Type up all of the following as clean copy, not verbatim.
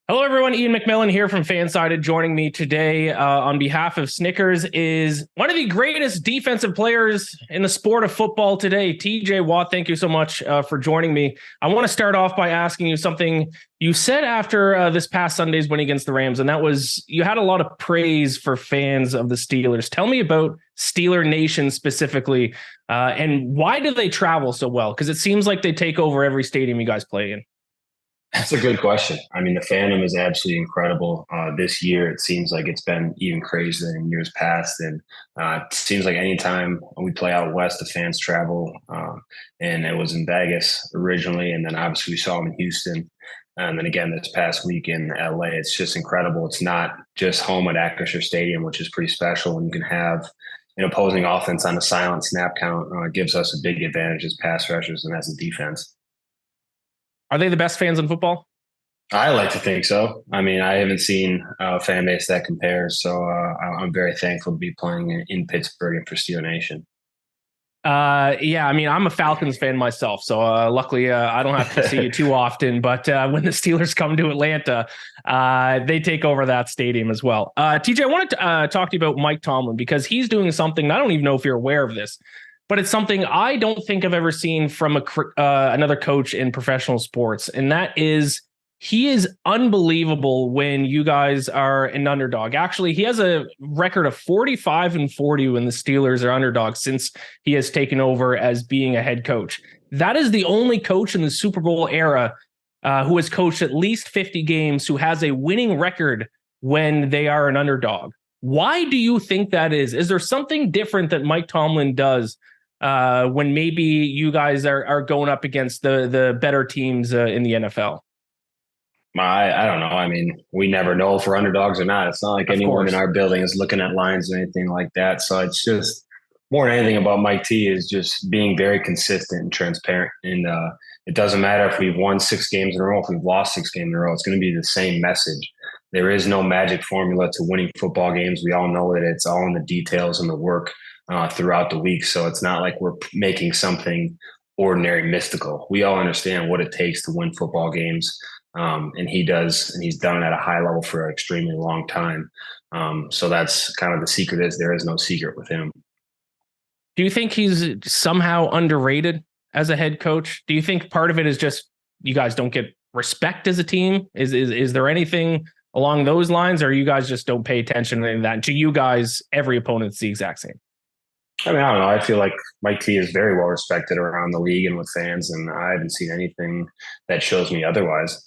Hello, everyone. Ian McMillan here from Fansided. Joining me today on behalf of Snickers is one of the greatest defensive players in the sport of football today, TJ Watt. Thank you so much for joining me. I want to start off by asking you something you said after this past Sunday's win against the Rams, and that was you had a lot of praise for fans of the Steelers. Tell me about Steeler Nation specifically, and why do they travel so well? Because it seems like they take over every stadium you guys play in. That's a good question. I mean, the fandom is absolutely incredible. This year, it seems like it's been even crazier than in years past. And it seems like anytime we play out west, the fans travel. And it was in Vegas originally. And then obviously we saw them in Houston. And then again, this past week in LA, it's just incredible. It's not just home at Acrisure Stadium, which is pretty special. And you can have an opposing offense on a silent snap count. Gives us a big advantage as pass rushers and as a defense. Are they the best fans in football? I like to think so. I mean, I haven't seen a fan base that compares, so I'm very thankful to be playing in Pittsburgh and for Steel Nation. Yeah, I mean, I'm a Falcons fan myself, so luckily I don't have to see you too often. But when the Steelers come to Atlanta, they take over that stadium as well. TJ, I wanted to talk to you about Mike Tomlin because he's doing something. I don't even know if you're aware of this, but it's something I don't think I've ever seen from another coach in professional sports, and that is he is unbelievable when you guys are an underdog. Actually, he has a record of 45-40 when the Steelers are underdogs since he has taken over as being a head coach. That is the only coach in the Super Bowl era who has coached at least 50 games who has a winning record when they are an underdog. Why do you think that is? Is there something different that Mike Tomlin does when maybe you guys are going up against the better teams in the NFL? I don't know. I mean, we never know if we're underdogs or not. It's not like Of anyone in course. our building is looking at lines or anything like that. So it's just more than anything about Mike T is just being very consistent and transparent. And it doesn't matter if we've won 6 games in a row, if we've lost 6 games in a row, it's going to be the same message. There is no magic formula to winning football games. We all know that it's all in the details and the work throughout the week. So it's not like we're making something ordinary mystical. We all understand what it takes to win football games. And he does, and he's done it at a high level for an extremely long time. So that's kind of the secret is there is no secret with him. Do you think he's somehow underrated as a head coach? Do you think part of it is just you guys don't get respect as a team? Is there anything along those lines, or you guys just don't pay attention to that? To you guys, every opponent's the exact same. I mean, I don't know. I feel like Mike T is very well respected around the league and with fans, and I haven't seen anything that shows me otherwise.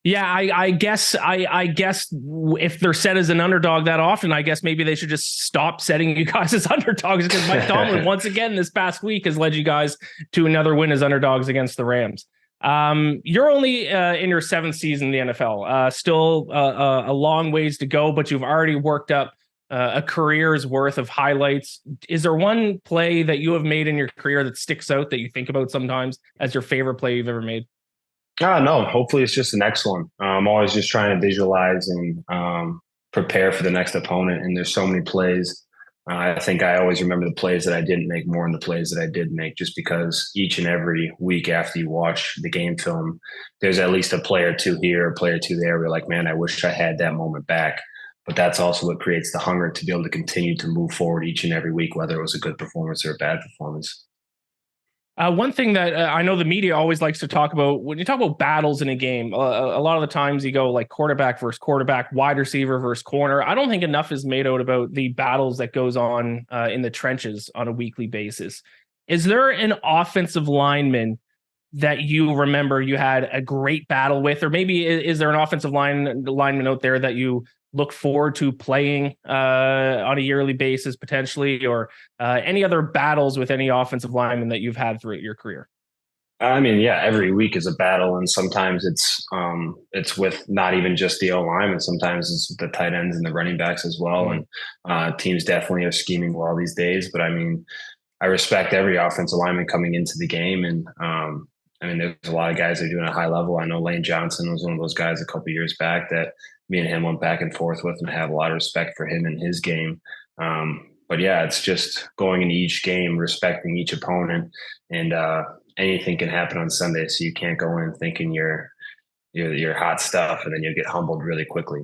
Yeah, I guess if they're set as an underdog that often, I guess maybe they should just stop setting you guys as underdogs because Mike Tomlin once again this past week has led you guys to another win as underdogs against the Rams. You're only in your 7th season in the NFL. Still a long ways to go, but you've already worked up a career's worth of highlights. Is there one play that you have made in your career that sticks out that you think about sometimes as your favorite play you've ever made? No, hopefully it's just the next one. I'm always just trying to visualize and prepare for the next opponent. And there's so many plays. I think I always remember the plays that I didn't make more than the plays that I did make, just because each and every week after you watch the game film, there's at least a play or two here, a play or two there. We're like, man, I wish I had that moment back. But that's also what creates the hunger to be able to continue to move forward each and every week, whether it was a good performance or a bad performance. One thing that I know the media always likes to talk about when you talk about battles in a game, a lot of the times you go like quarterback versus quarterback, wide receiver versus corner. I don't think enough is made out about the battles that goes on in the trenches on a weekly basis. Is there an offensive lineman that you remember you had a great battle with, or maybe is there an offensive lineman out there that you look forward to playing on a yearly basis potentially, or any other battles with any offensive lineman that you've had throughout your career? I mean, yeah, every week is a battle, and sometimes it's with not even just the O line, and sometimes it's the tight ends and the running backs as well. Mm-hmm. And teams definitely are scheming well these days. But I mean, I respect every offensive lineman coming into the game, and I mean, there's a lot of guys that are doing a high level. I know Lane Johnson was one of those guys a couple of years back that me and him went back and forth with, and I have a lot of respect for him and his game. But yeah, it's just going into each game, respecting each opponent, and anything can happen on Sunday. So you can't go in thinking you're your hot stuff, and then you'll get humbled really quickly.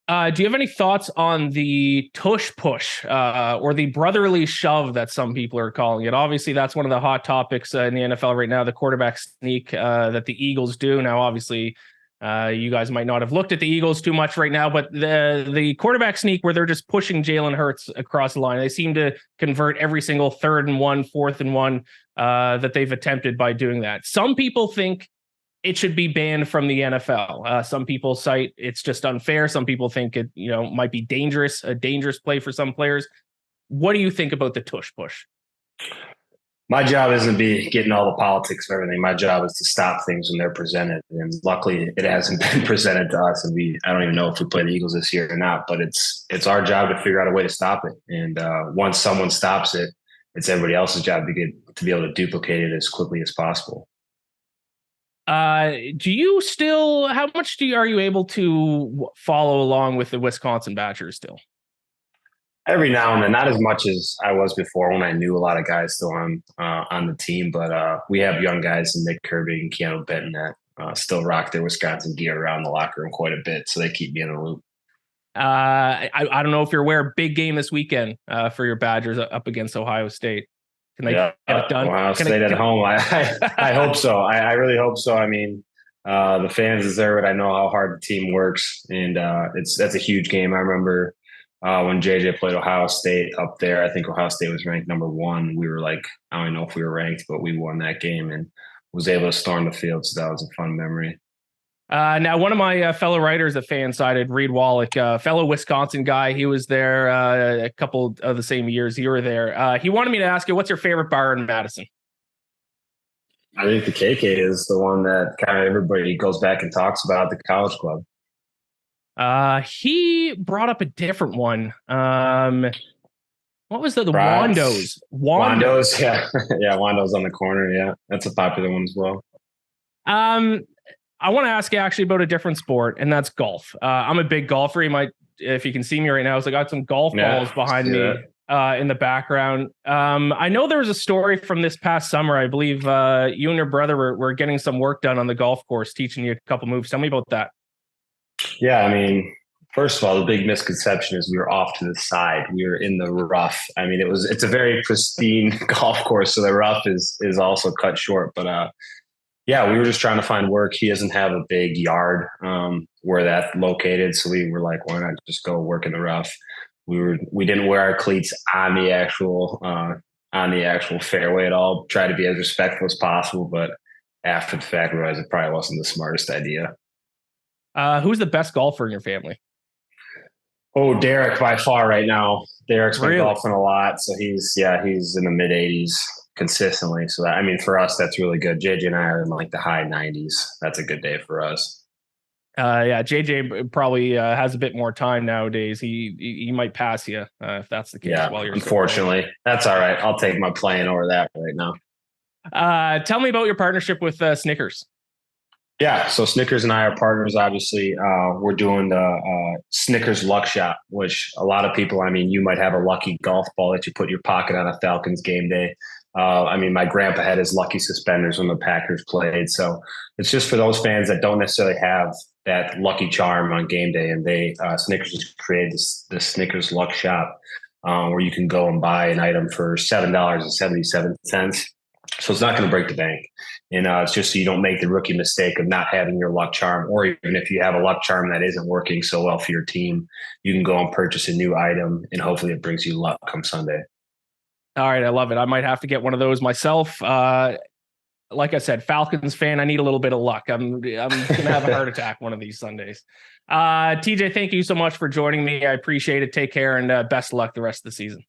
Do you have any thoughts on the tush push or the brotherly shove that some people are calling it? Obviously, that's one of the hot topics in the NFL right now, the quarterback sneak that the Eagles do. Now, obviously, you guys might not have looked at the Eagles too much right now, but the quarterback sneak where they're just pushing Jalen Hurts across the line, they seem to convert every single 3rd and 1, 4th and 1 that they've attempted by doing that. Some people think it should be banned from the NFL. Some people cite it's just unfair. Some people think it, might be dangerous, a dangerous play for some players. What do you think about the tush push? My job isn't to be getting all the politics of everything. My job is to stop things when they're presented. And luckily it hasn't been presented to us. And I don't even know if we play the Eagles this year or not, but it's our job to figure out a way to stop it. And once someone stops it, it's everybody else's job to be able to duplicate it as quickly as possible. Do you still, how much are you able to follow along with the Wisconsin Badgers still? Every now and then, not as much as I was before when I knew a lot of guys still on the team, but we have young guys in Nick Kirby and Keanu Benton that still rock their Wisconsin gear around the locker room quite a bit, so they keep me in the loop. I don't know if you're aware, big game this weekend for your Badgers up against Ohio State. Can they get it done? Ohio State at home. I hope so. I really hope so. I mean, the fans deserve it. I know how hard the team works, and that's a huge game. I remember when JJ played Ohio State up there. I think Ohio State was ranked number 1. We were like, I don't know if we were ranked, but we won that game and was able to storm the field. So that was a fun memory. Now, one of my fellow writers at Fansided, Reed Wallach, fellow Wisconsin guy, he was there a couple of the same years you were there. He wanted me to ask you, what's your favorite bar in Madison? I think the KK is the one that kind of everybody goes back and talks about, the College Club. He brought up a different one. What was the Wando's? Wando's, yeah. Yeah, Wando's on the corner, yeah. That's a popular one as well. I want to ask you actually about a different sport, and that's golf. I'm a big golfer. If you can see me right now, so I got some golf balls behind me in the background. I know there was a story from this past summer. I believe you and your brother were getting some work done on the golf course, teaching you a couple moves. Tell me about that. Yeah, I mean, first of all, the big misconception is we were off to the side. We were in the rough. I mean, it's a very pristine golf course, so the rough is also cut short. But yeah, we were just trying to find work. He doesn't have a big yard where that's located, so we were like, why not just go work in the rough? We didn't wear our cleats on the actual fairway at all. Try to be as respectful as possible, but after the fact, we realized it probably wasn't the smartest idea. Who's the best golfer in your family? Oh, Derek by far right now. Derek's been golfing a lot, so he's in the mid 80s consistently. So I mean, for us, that's really good. JJ and I are in like the high 90s. That's a good day for us. Yeah, JJ probably has a bit more time nowadays. He might pass you if that's the case. Yeah, while you're unfortunately, that's all right. I'll take my playing over that right now. Tell me about your partnership with SNICKERS. Yeah, so SNICKERS and I are partners, obviously. We're doing the SNICKERS Luck Shot, which a lot of people, I mean, you might have a lucky golf ball that you put in your pocket on a Falcons game day. I mean, my grandpa had his lucky suspenders when the Packers played. So it's just for those fans that don't necessarily have that lucky charm on game day. And SNICKERS has created the SNICKERS Luck Shop where you can go and buy an item for $7.77. So it's not going to break the bank. And it's just so you don't make the rookie mistake of not having your luck charm, or even if you have a luck charm that isn't working so well for your team, you can go and purchase a new item and hopefully it brings you luck come Sunday. All right. I love it. I might have to get one of those myself. Like I said, Falcons fan, I need a little bit of luck. I'm going to have a heart attack one of these Sundays. TJ, thank you so much for joining me. I appreciate it. Take care and best of luck the rest of the season.